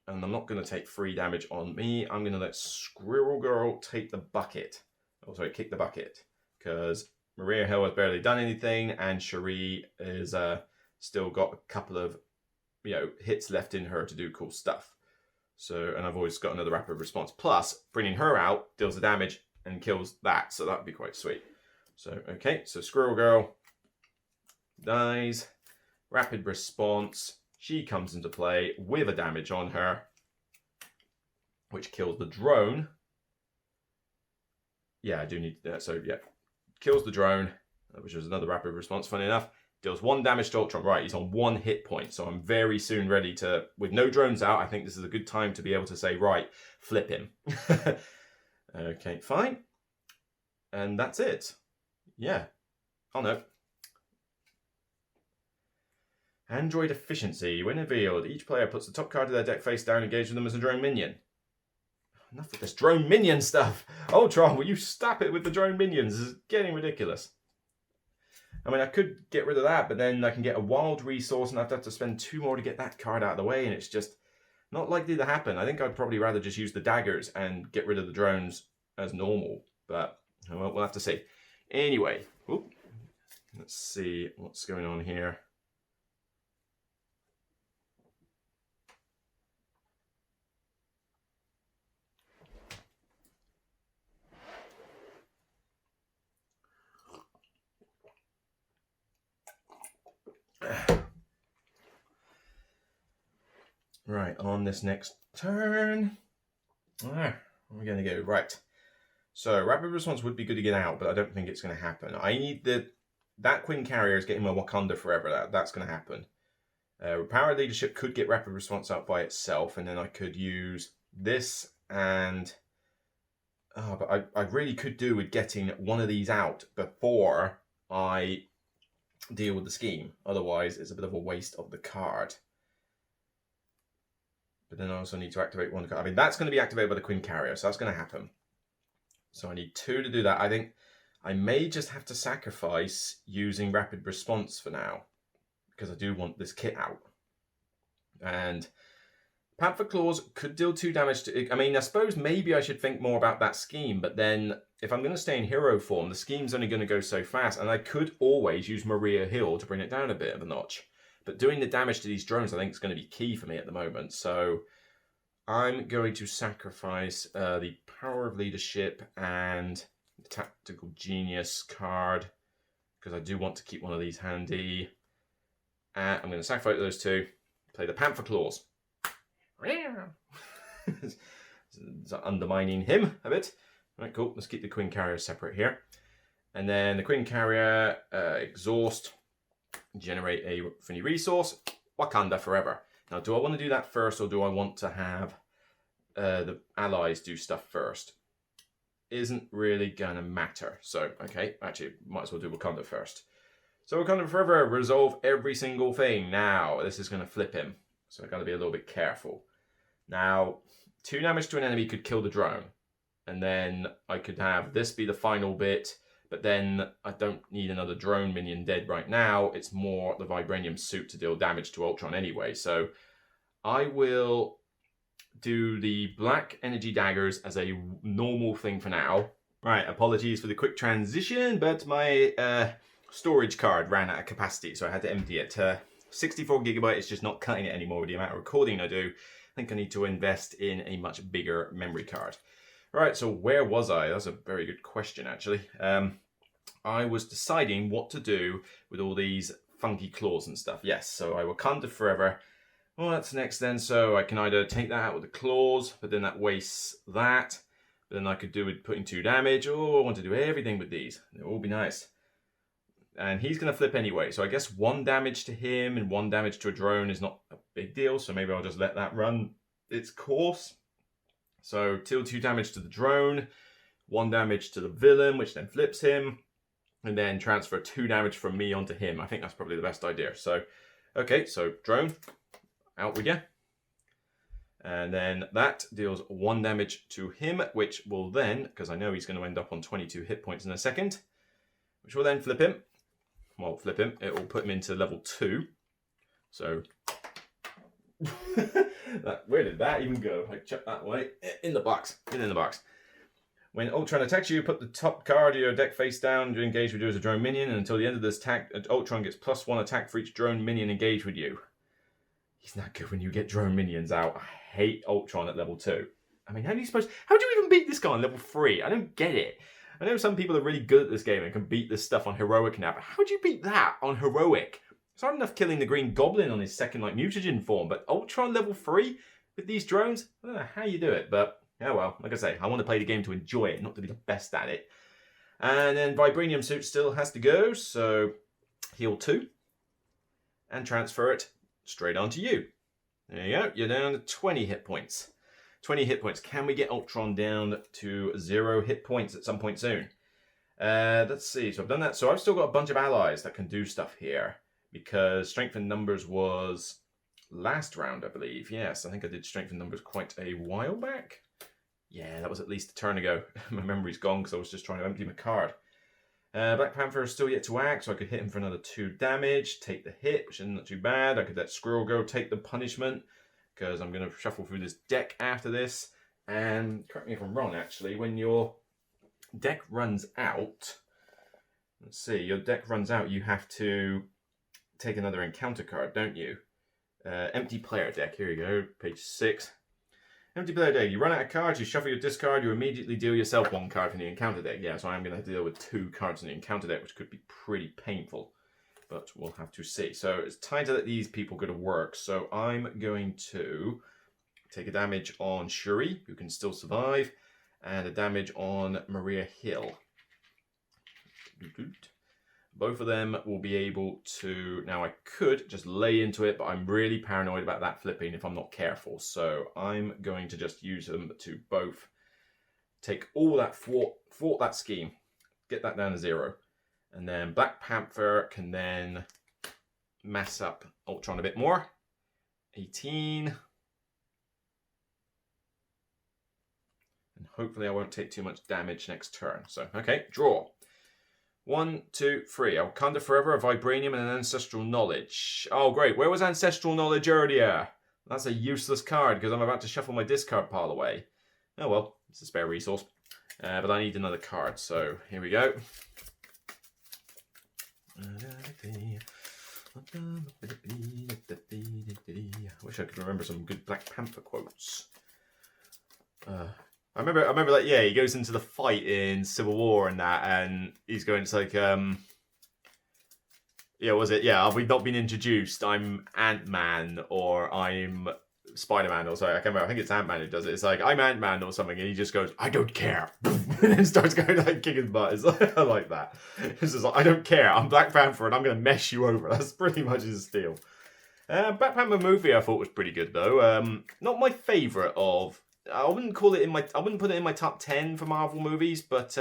I'm not going to take 3 damage on me. I'm going to let Squirrel Girl take the bucket. Oh, sorry, kick the bucket. Because Maria Hill has barely done anything, and Cherie is still got a couple of hits left in her to do cool stuff. So, and I've always got another rapid response. Plus, bringing her out deals the damage and kills that. So that would be quite sweet. So, okay, so Squirrel Girl dies. Rapid response. She comes into play with a damage on her, which kills the drone. Yeah, I do need that. So, yeah, kills the drone, which was another rapid response, funny enough. Deals 1 damage to Ultron. Right, he's on 1 hit point, so I'm very soon ready to... with no drones out, I think this is a good time to be able to say, right, flip him. Okay, fine. And that's it. Yeah. Oh, no. Android efficiency. When revealed, each player puts the top card of their deck face down and engages with them as a drone minion. Enough with this drone minion stuff. Ultron, will you stop it with the drone minions? This is getting ridiculous. I mean, I could get rid of that, but then I can get a wild resource and I'd have to spend 2 more to get that card out of the way, and it's just not likely to happen. I think I'd probably rather just use the daggers and get rid of the drones as normal, but well, we'll have to see. Anyway, let's see what's going on here. Right, on this next turn, where are we going to go? Right, so rapid response would be good to get out, but I don't think it's going to happen. I need that Queen Carrier is getting my Wakanda forever. That's going to happen. Power leadership could get rapid response out by itself, and then I could use this and... oh, but I really could do with getting one of these out before I deal with the scheme. Otherwise, it's a bit of a waste of the card. But then I also need to activate one card. I mean, that's going to be activated by the Queen Carrier, so that's going to happen. So I need 2 to do that. I think I may just have to sacrifice using rapid response for now, because I do want this kit out. And Panther Claws could deal 2 damage to... I mean, I suppose maybe I should think more about that scheme, but then if I'm going to stay in hero form, the scheme's only going to go so fast, and I could always use Maria Hill to bring it down a bit of a notch. But doing the damage to these drones, I think, is going to be key for me at the moment. So I'm going to sacrifice the Power of Leadership and the Tactical Genius card, because I do want to keep one of these handy. I'm going to sacrifice those 2, play the Panther Claws. Undermining him a bit. Right, cool. Let's keep the Queen Carrier separate here. And then the Queen Carrier, exhaust, generate a funny resource, Wakanda forever. Now, do I want to do that first, or do I want to have the allies do stuff first? Isn't really going to matter. So, okay, actually, might as well do Wakanda first. So Wakanda forever, resolve every single thing. Now, this is going to flip him. So I've got to be a little bit careful. Now, 2 damage to an enemy could kill the drone. And then I could have this be the final bit. But then I don't need another drone minion dead right now. It's more the Vibranium suit to deal damage to Ultron anyway. So I will do the black energy daggers as a normal thing for now. Right, apologies for the quick transition, but my storage card ran out of capacity, so I had to empty it. 64 gigabyte is just not cutting it anymore with the amount of recording I do. I think I need to invest in a much bigger memory card. Right, so where was I? That's a very good question, actually. I was deciding what to do with all these funky claws and stuff. Yes, so I Wakanda forever. Well, that's next then, so I can either take that out with the claws, but then that wastes that. But then I could do with putting 2 damage. Oh, I want to do everything with these. It will be nice. And he's going to flip anyway, so I guess 1 damage to him and 1 damage to a drone is not a big deal, so maybe I'll just let that run its course. So, deal 2 damage to the drone, 1 damage to the villain, which then flips him, and then transfer 2 damage from me onto him. I think that's probably the best idea. So, okay, so drone, out we go. And then that deals 1 damage to him, which will then, because I know he's going to end up on 22 hit points in a second, which will then flip him. Well, flip him. It will put him into level 2. So, where did that even go? I chucked that away. In the box. In the box. When Ultron attacks you, put the top card of your deck face down to engage with you as a drone minion, and until the end of this attack, Ultron gets +1 attack for each drone minion engaged with you. He's not good when you get drone minions out. I hate Ultron at level 2. I mean, how do you even beat this guy on level 3? I don't get it. I know some people are really good at this game and can beat this stuff on heroic now, but how would you beat that on heroic? It's hard enough killing the Green Goblin on his second mutagen form, but Ultron level 3 with these drones? I don't know how you do it, but yeah, well, like I say, I want to play the game to enjoy it, not to be the best at it. And then Vibranium Suit still has to go, so heal 2 and transfer it straight onto you. There you go, you're down to 20 hit points. 20 hit points. Can we get Ultron down to 0 hit points at some point soon? Let's see, so I've done that. So I've still got a bunch of allies that can do stuff here, because Strength in Numbers was last round, I believe. Yes, I think I did Strength in Numbers quite a while back. Yeah, that was at least a turn ago. My memory's gone because I was just trying to empty my card. Black Panther is still yet to act, so I could hit him for another 2 damage, take the hit, which is not too bad. I could let Squirrel go take the punishment, because I'm going to shuffle through this deck after this. And correct me if I'm wrong, actually, when your deck runs out, let's see, your deck runs out, you have to take another encounter card, don't you? Empty player deck, here you go, page 6. Empty player deck, you run out of cards, you shuffle your discard, you immediately deal yourself 1 card from the encounter deck. Yeah, so I'm going to deal with 2 cards in the encounter deck, which could be pretty painful. But we'll have to see. So it's time to let these people go to work. So I'm going to take a damage on Shuri, who can still survive, and a damage on Maria Hill. Both of them will be able to... Now, I could just lay into it, but I'm really paranoid about that flipping if I'm not careful. So I'm going to just use them to both take all that, thwart that scheme, get that down to 0. And then Black Panther can then mess up Ultron a bit more. 18. And hopefully I won't take too much damage next turn. So, okay, draw. 1, 2, 3. Wakanda Forever, a Vibranium, and an Ancestral Knowledge. Oh, great. Where was Ancestral Knowledge earlier? That's a useless card because I'm about to shuffle my discard pile away. Oh, well. It's a spare resource. But I need another card, so here we go. I wish I could remember some good Black Panther quotes. I remember like, yeah, he goes into the fight in Civil War and that, and he's going to like, yeah, was it? Yeah, we've not been introduced. I'm Ant-Man, or I'm Spider-Man, or sorry, I can't remember. I think it's Ant-Man who does it. It's like, I'm Ant-Man or something, and he just goes, I don't care. And then starts going like kicking butt. It's like, I like that. It's just like, I don't care. I'm Black Panther, and I'm going to mess you over. That's pretty much his deal. Black Panther movie I thought was pretty good, though. Not my favourite of... I wouldn't put it in my top 10 for Marvel movies, but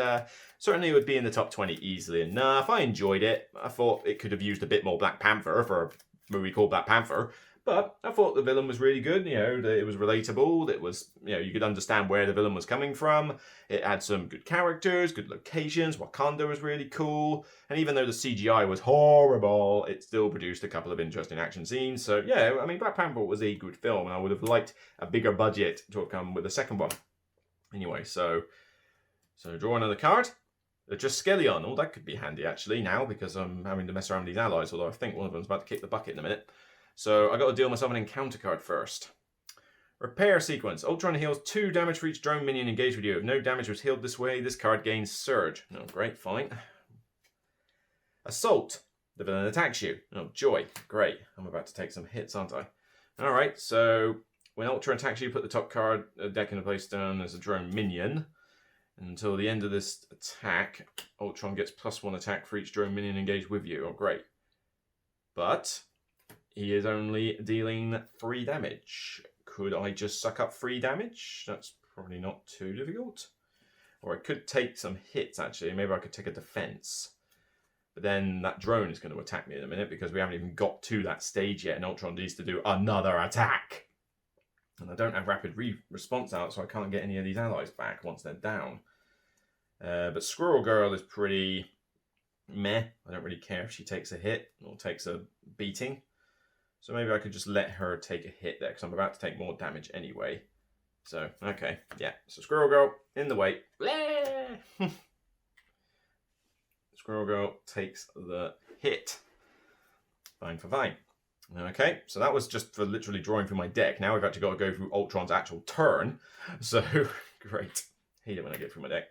certainly it would be in the top 20 easily enough. I enjoyed it. I thought it could have used a bit more Black Panther for a movie called Black Panther, but I thought the villain was really good. You know, it was relatable. It was, you know, you could understand where the villain was coming from. It had some good characters, good locations. Wakanda was really cool, and even though the CGI was horrible, it still produced a couple of interesting action scenes. So yeah, I mean, Black Panther was a good film, and I would have liked a bigger budget to have come with a second one. Anyway, so So draw another card. The Triskelion. Oh, that could be handy actually now because I'm having to mess around with these allies, although I think one of them's about to kick the bucket in a minute. So I got to deal myself an encounter card first. Repair sequence. Ultron heals 2 damage for each drone minion engaged with you. If no damage was healed this way, this card gains Surge. Oh, great, fine. Assault. The villain attacks you. Oh, joy. Great. I'm about to take some hits, aren't I? Alright, so when Ultron attacks you, put the top card deck in a place down as a drone minion. Until the end of this attack, Ultron gets +1 attack for each drone minion engaged with you. Oh, great. But he is only dealing 3 damage. Could I just suck up 3 damage? That's probably not too difficult. Or I could take some hits, actually. Maybe I could take a defense. But then that drone is going to attack me in a minute because we haven't even got to that stage yet and Ultron needs to do another attack. And I don't have rapid response out, so I can't get any of these allies back once they're down. But Squirrel Girl is pretty meh. I don't really care if she takes a hit or takes a beating. So maybe I could just let her take a hit there because I'm about to take more damage anyway. So, okay, yeah. So Squirrel Girl in the way. Squirrel Girl takes the hit. Fine for fine. Okay, so that was just for literally drawing through my deck. Now we've actually got to go through Ultron's actual turn. So, great. Hate it when I get through my deck.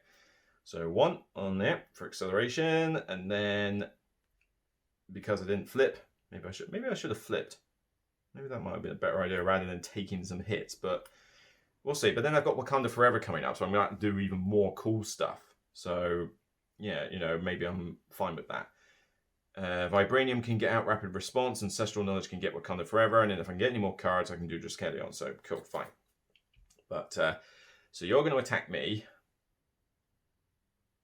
So 1 on there for acceleration. And then, because I didn't flip, maybe I should have flipped. Maybe that might have been a better idea rather than taking some hits. But we'll see. But then I've got Wakanda Forever coming up. So I'm going to have to do even more cool stuff. So, yeah, you know, maybe I'm fine with that. Vibranium can get out rapid response, Ancestral Knowledge can get Wakanda Forever, and then if I can get any more cards, I can do Triskelion. So cool, fine. But so you're going to attack me.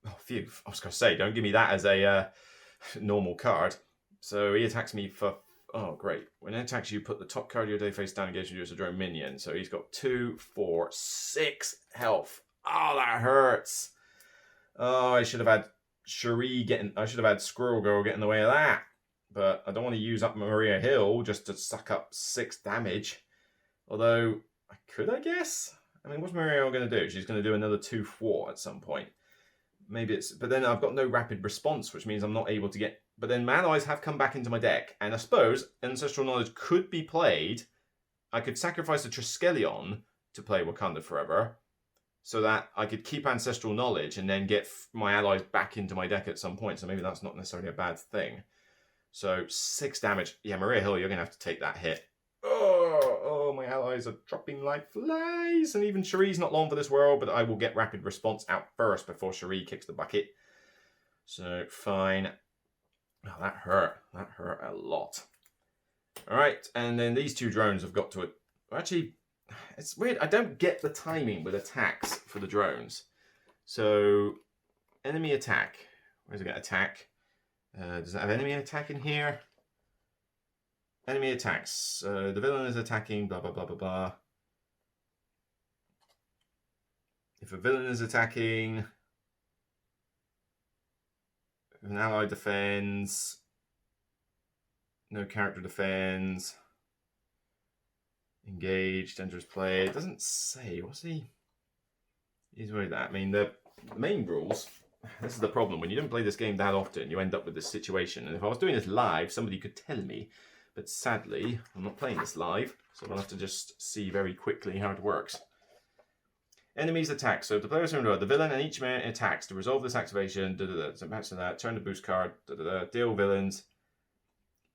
Oh, phew! I was going to say, don't give me that as a normal card. So he attacks me for. Oh, great! When he attacks you, put the top card of your day face down, engage you as a drone minion. So he's got 2, 4, 6 health. Oh, that hurts. Oh, I should have had Cherie getting. I should have had Squirrel Girl get in the way of that. But I don't want to use up Maria Hill just to suck up 6 damage. Although I could, I guess. I mean, what's Maria Hill going to do? She's going to do another 2-4 at some point. Maybe it's. But then I've got no rapid response, which means I'm not able to get. But then my allies have come back into my deck, and I suppose Ancestral Knowledge could be played. I could sacrifice a Triskelion to play Wakanda Forever, so that I could keep Ancestral Knowledge and then get my allies back into my deck at some point. So maybe that's not necessarily a bad thing. So 6 damage. Yeah, Maria Hill, you're going to have to take that hit. Oh, my allies are dropping like flies. And even Cherie's not long for this world, but I will get rapid response out first before Cherie kicks the bucket. So, fine. Oh, that hurt. That hurt a lot. All right, and then these 2 drones have got to... Actually... It's weird. I don't get the timing with attacks for the drones. So, enemy attack. Where's it get attack? Does it have enemy attack in here? Enemy attacks. The villain is attacking, blah, blah, blah, blah, blah. If a villain is attacking, if an ally defends, no character defends. Engaged, enters play. It doesn't say. What's he? He's worried that. I mean, the main rules. This is the problem. When you don't play this game that often, you end up with this situation. And if I was doing this live, somebody could tell me. But sadly, I'm not playing this live. So I'll have to just see very quickly how it works. Enemies attack. So if the players are the villain and each man attacks. To resolve this activation, so match to that. Turn the boost card. Deal villains.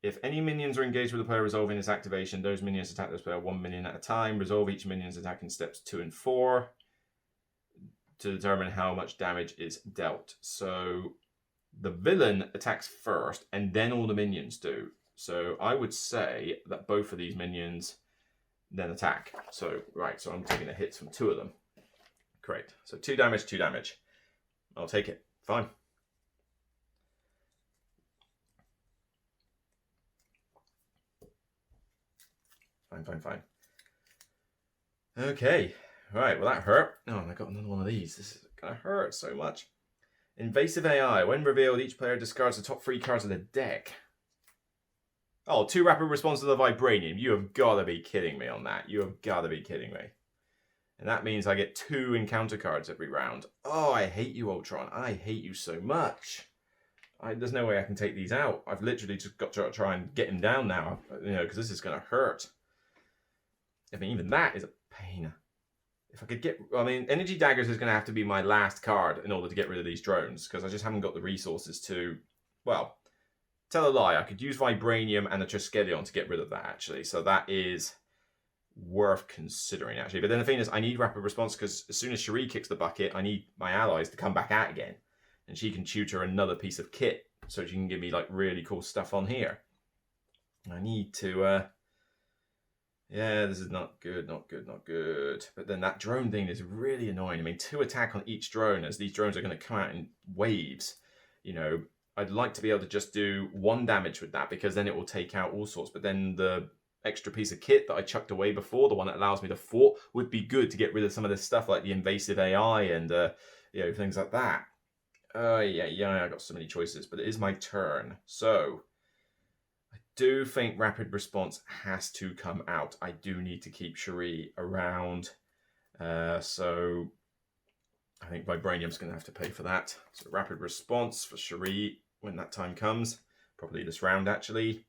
If any minions are engaged with the player resolving this activation, those minions attack this player 1 minion at a time. Resolve each minion's attack in steps 2 and 4 to determine how much damage is dealt. So the villain attacks first, and then all the minions do. So I would say that both of these minions then attack. So, right, so I'm taking the hits from 2 of them. Great. So 2 damage, 2 damage. I'll take it. Fine. Fine. Okay. Right, well that hurt. Oh, and I got another one of these. This is going to hurt so much. Invasive AI. When revealed, each player discards the top 3 cards of the deck. Oh, 2 rapid response to the Vibranium. You have got to be kidding me on that. You have got to be kidding me. And that means I get 2 encounter cards every round. Oh, I hate you, Ultron. I hate you so much. There's no way I can take these out. I've literally just got to try and get him down now, because this is going to hurt. I mean, even that is a pain. If I could get... Energy Daggers is going to have to be my last card in order to get rid of these drones, because I just haven't got the resources to... Well, tell a lie. I could use Vibranium and the Triskelion to get rid of that, actually. So that is worth considering, actually. But then the thing is, I need rapid response, because as soon as Cherie kicks the bucket, I need my allies to come back out again. And she can tutor another piece of kit, so she can give me, like, really cool stuff on here. I need to... Yeah, this is not good, not good, not good. But then that drone thing is really annoying. I mean, 2 attack on each drone, as these drones are going to come out in waves. I'd like to be able to just do 1 damage with that, because then it will take out all sorts. But then the extra piece of kit that I chucked away before, the one that allows me to fort, would be good to get rid of some of this stuff, like the invasive AI and things like that. Yeah, I got so many choices, but it is my turn. So, I do think Rapid Response has to come out. I do need to keep Cherie around. So, I think Vibranium's going to have to pay for that. So, Rapid Response for Cherie when that time comes. Probably this round, actually.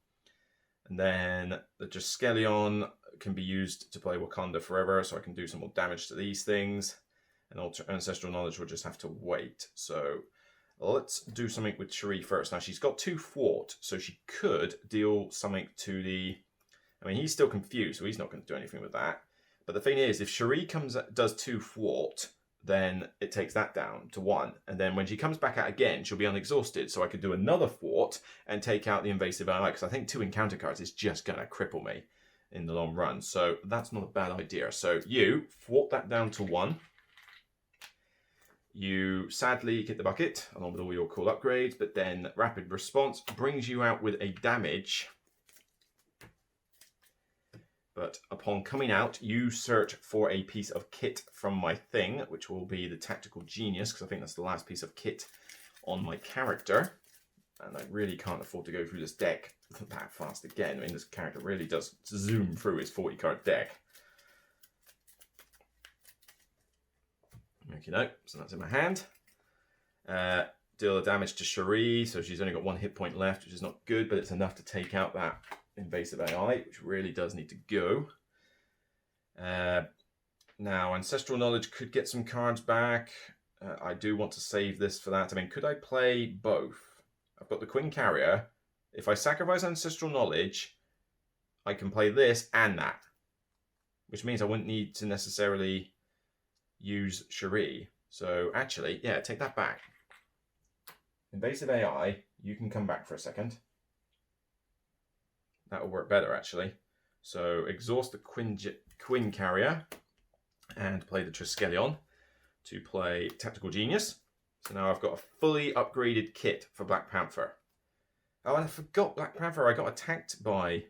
And then the Triskelion can be used to play Wakanda Forever, so I can do some more damage to these things. And Ancestral Knowledge will just have to wait. So... let's do something with Cherie first. Now, she's got 2 thwart, so she could deal something to the... he's still confused, so he's not going to do anything with that. But the thing is, if Cherie does 2 thwart, then it takes that down to 1. And then when she comes back out again, she'll be unexhausted, so I could do another thwart and take out the invasive ally, because I think 2 encounter cards is just going to cripple me in the long run. So that's not a bad idea. So you thwart that down to 1. You sadly get the bucket, along with all your cool upgrades, but then Rapid Response brings you out with a damage. But upon coming out, you search for a piece of kit from my thing, which will be the Tactical Genius, because I think that's the last piece of kit on my character. And I really can't afford to go through this deck that fast again. This character really does zoom through his 40-card deck. Okay, so that's in my hand. Deal the damage to Cherie, so she's only got 1 hit point left, which is not good, but it's enough to take out that invasive AI, which really does need to go. Now, Ancestral Knowledge could get some cards back. I do want to save this for that. Could I play both? I've got the Queen Carrier. If I sacrifice Ancestral Knowledge, I can play this and that, which means I wouldn't need to necessarily use Cherie. So actually, yeah, take that back. Invasive AI, you can come back for a second. That will work better, actually. So exhaust the Queen Carrier and play the Triskelion to play Tactical Genius. So now I've got a fully upgraded kit for Black Panther. Oh, and I forgot Black Panther. I got attacked by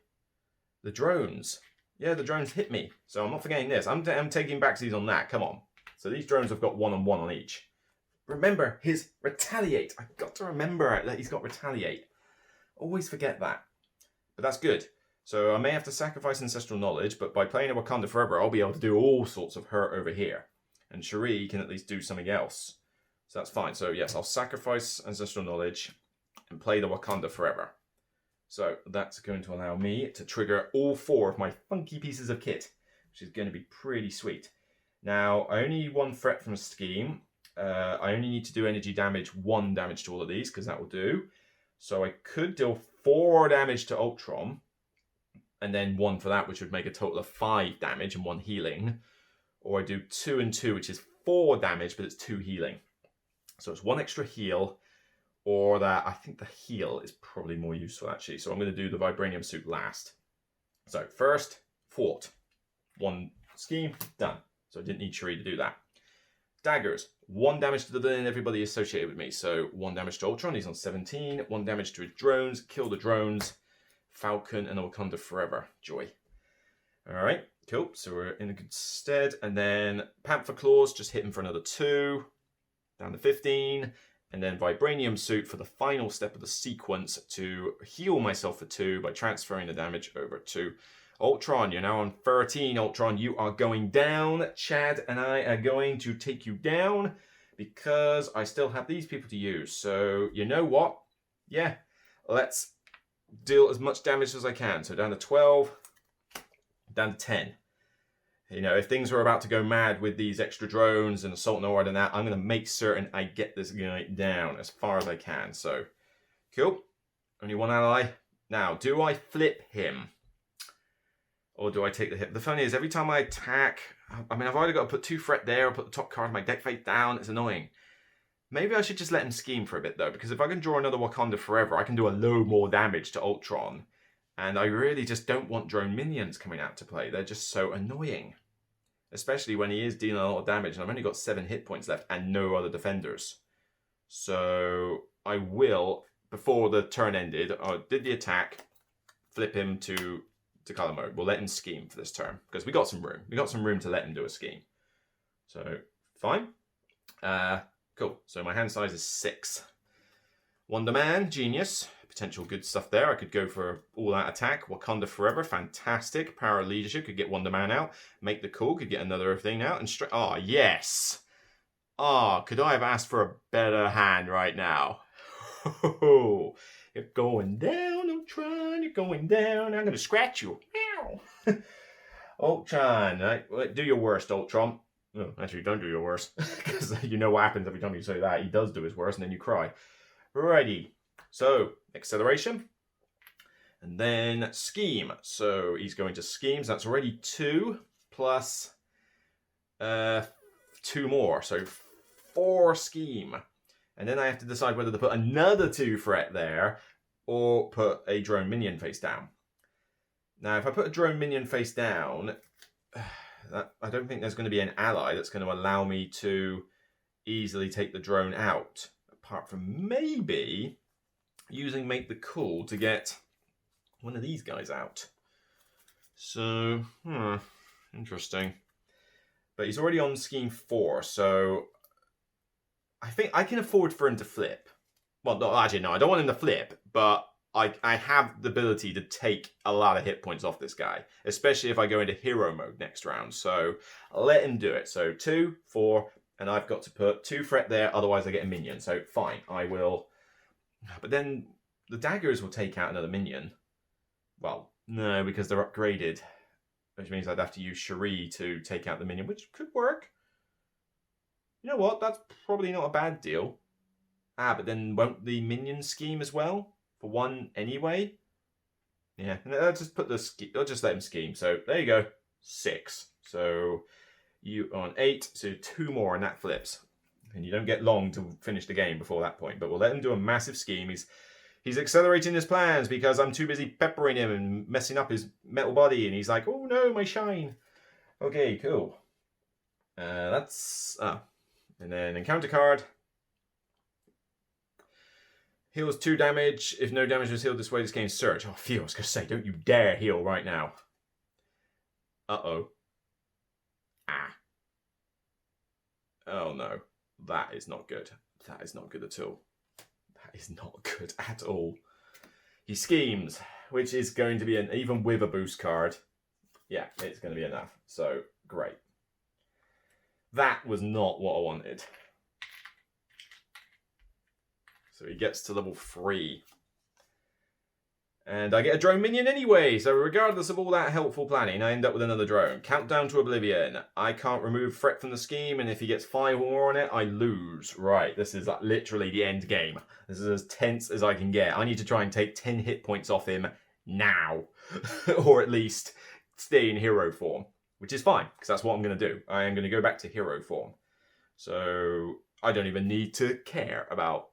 the drones. Yeah, the drones hit me. So I'm not forgetting this. I'm taking backsies on that. Come on. So these drones have got 1-on-1 on each. Remember his Retaliate. I've got to remember that he's got Retaliate. Always forget that. But that's good. So I may have to sacrifice Ancestral Knowledge, but by playing a Wakanda Forever, I'll be able to do all sorts of hurt over here. And Cherie can at least do something else. So that's fine. So yes, I'll sacrifice Ancestral Knowledge and play the Wakanda Forever. So that's going to allow me to trigger all 4 of my funky pieces of kit, which is going to be pretty sweet. Now, I only need 1 threat from a scheme. I only need to do energy damage, 1 damage to all of these, because that will do. So I could deal 4 damage to Ultron, and then 1 for that, which would make a total of 5 damage and 1 healing. Or I do 2 and 2, which is 4 damage, but it's 2 healing. So it's 1 extra heal, or that I think the heal is probably more useful, actually. So I'm going to do the Vibranium suit last. So first, thwart. 1 scheme, done. So I didn't need Cherie to do that. Daggers. 1 damage to the villain and everybody associated with me. So 1 damage to Ultron, he's on 17. 1 damage to his drones, kill the drones. Falcon and Wakanda Forever. Joy. Alright, cool. So we're in a good stead. And then Panther Claws, just hit him for another 2. Down to 15. And then Vibranium Suit for the final step of the sequence to heal myself for 2 by transferring the damage over to Ultron, you're now on 13. Ultron, you are going down. Chad and I are going to take you down because I still have these people to use. So, you know what? Yeah, let's deal as much damage as I can. So down to 12, down to 10. You know, if things are about to go mad with these extra drones and assault nord and that, I'm going to make certain I get this guy down as far as I can. So, cool. Only one ally. Now, do I flip him? Or do I take the hit? The funny is, every time I attack, I mean, I've either got to put 2 threat there or put the top card of my deck face down. It's annoying. Maybe I should just let him scheme for a bit, though, because if I can draw another Wakanda Forever, I can do a load more damage to Ultron. And I really just don't want drone minions coming out to play. They're just so annoying. Especially when he is dealing a lot of damage, and I've only got 7 hit points left and no other defenders. So I will, before the turn ended, I did the attack, flip him to color mode. We'll let him scheme for this turn, because we got some room. We got some room to let him do a scheme. So, fine. Cool. So my hand size is 6. Wonder Man, genius. Potential good stuff there. I could go for all-out attack. Wakanda Forever, fantastic. Power of Leadership, could get Wonder Man out. Make the Call, could get another thing out. And straight, oh, yes. Ah, could I have asked for a better hand right now? You're going down, Ultron. You're going down. I'm going to scratch you. Ow. Ultron, right? Do your worst, Ultron. No, actually, don't do your worst. Because you know what happens every time you say that. He does do his worst, and then you cry. Righty. So, acceleration. And then scheme. So, he's going to schemes. That's already 2 plus 2 more. So, 4 scheme. And then I have to decide whether to put another 2 threat there or put a drone minion face down. Now, if I put a drone minion face down, I don't think there's going to be an ally that's going to allow me to easily take the drone out. Apart from maybe using Make the Call to get one of these guys out. So, interesting. But he's already on scheme 4, so I think I can afford for him to flip. Well, no, actually, no, I don't want him to flip, but I have the ability to take a lot of hit points off this guy, especially if I go into hero mode next round. So I'll let him do it. So 2, 4, and I've got to put 2 threat there, otherwise I get a minion. So fine, I will. But then the daggers will take out another minion. Well, no, because they're upgraded, which means I'd have to use Cherie to take out the minion, which could work. You know what? That's probably not a bad deal. But then won't the minion scheme as well? For 1 anyway? Yeah, I'll just put I'll just let him scheme. So there you go, 6. So you are on 8, so 2 more and that flips. And you don't get long to finish the game before that point. But we'll let him do a massive scheme. He's accelerating his plans because I'm too busy peppering him and messing up his metal body. And he's like, oh no, my shine. Okay, cool. That's... And then encounter card. Heals 2 damage. If no damage was healed this way, this gains surge. Oh, phew, I was going to say, don't you dare heal right now. Uh-oh. Oh, no. That is not good. That is not good at all. That is not good at all. He schemes, which is going to be even with a boost card. Yeah, it's going to be enough. So, great. That was not what I wanted. So he gets to level 3. And I get a drone minion anyway, so regardless of all that helpful planning, I end up with another drone. Countdown to Oblivion. I can't remove threat from the scheme, and if he gets 5 or more on it, I lose. Right, this is like literally the end game. This is as tense as I can get. I need to try and take 10 hit points off him now. Or at least stay in hero form. Which is fine, because that's what I'm going to do. I am going to go back to hero form. So I don't even need to care about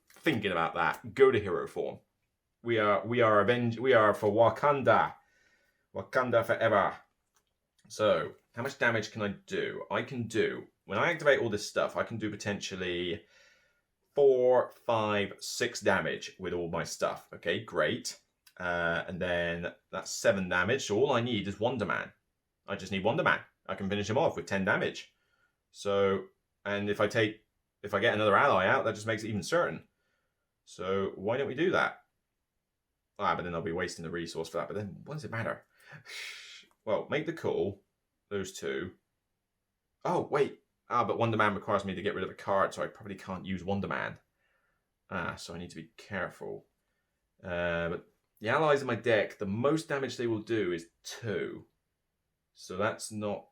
thinking about that. Go to hero form. We are for Wakanda. Wakanda forever. So, how much damage can I do? I can do, when I activate all this stuff, I can do potentially 4, 5, 6 damage with all my stuff. Okay, great. And then that's 7 damage. So all I need is Wonder Man. I just need Wonder Man. I can finish him off with 10 damage. So, and if I get another ally out, that just makes it even certain. So why don't we do that? But then I'll be wasting the resource for that. But then what does it matter? Well, make the call. Those two. Oh, wait. But Wonder Man requires me to get rid of a card, so I probably can't use Wonder Man. So I need to be careful. But the allies in my deck, the most damage they will do is 2. So that's not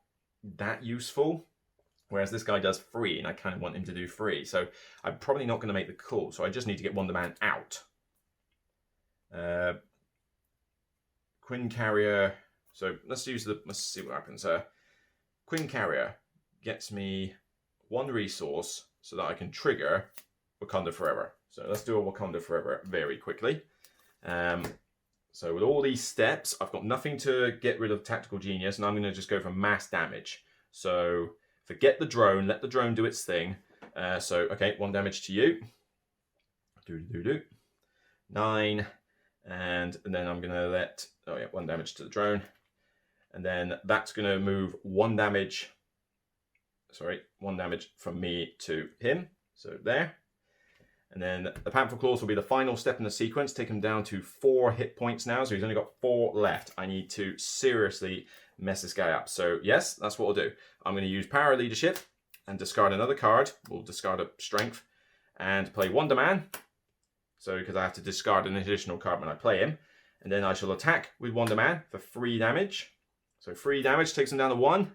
that useful. Whereas this guy does 3, and I kind of want him to do 3. So I'm probably not going to make the call. So I just need to get Wonder Man out. Quinn Carrier. So let's see what happens. Quinn Carrier gets me 1 resource so that I can trigger Wakanda Forever. So let's do a Wakanda Forever very quickly. So with all these steps, I've got nothing to get rid of Tactical Genius, and I'm going to just go for mass damage. So forget the drone, let the drone do its thing. Okay, 1 damage to you. 9. And then I'm going to let, 1 damage to the drone. And then that's going to move 1 damage. 1 damage from me to him. So there. And then the Panther Claws will be the final step in the sequence. Take him down to 4 hit points now. So he's only got 4 left. I need to seriously mess this guy up. So yes, that's what I'll do. I'm going to use Power Leadership and discard another card. We'll discard a Strength and play Wonder Man. So because I have to discard an additional card when I play him. And then I shall attack with Wonder Man for 3 damage. So 3 damage takes him down to 1.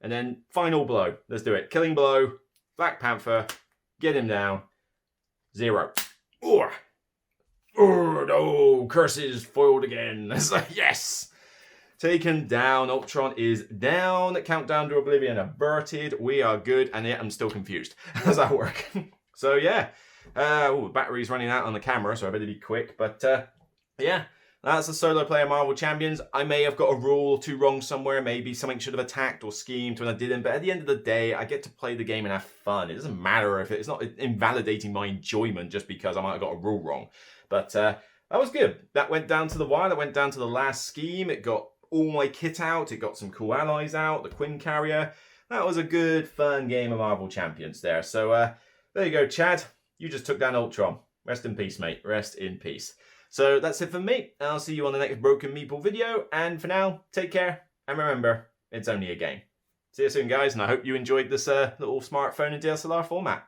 And then final blow. Let's do it. Killing blow. Black Panther. Get him down. 0. Oh, no. Curses foiled again. It's like, yes. Taken down. Ultron is down. Countdown to Oblivion averted. We are good. And yet I'm still confused. How does that work? So yeah. The battery's running out on the camera, so I better be quick. But yeah. That's the solo player Marvel Champions. I may have got a rule or 2 wrong somewhere. Maybe something should have attacked or schemed when I didn't. But at the end of the day, I get to play the game and have fun. It doesn't matter if it's not invalidating my enjoyment just because I might have got a rule wrong. But that was good. That went down to the wire. That went down to the last scheme. It got all my kit out. It got some cool allies out. The Quinn Carrier. That was a good, fun game of Marvel Champions there. So there you go, Chad. You just took down Ultron. Rest in peace, mate. Rest in peace. So that's it for me. I'll see you on the next Broken Meeple video. And for now, take care. And remember, it's only a game. See you soon, guys. And I hope you enjoyed this little smartphone and DSLR format.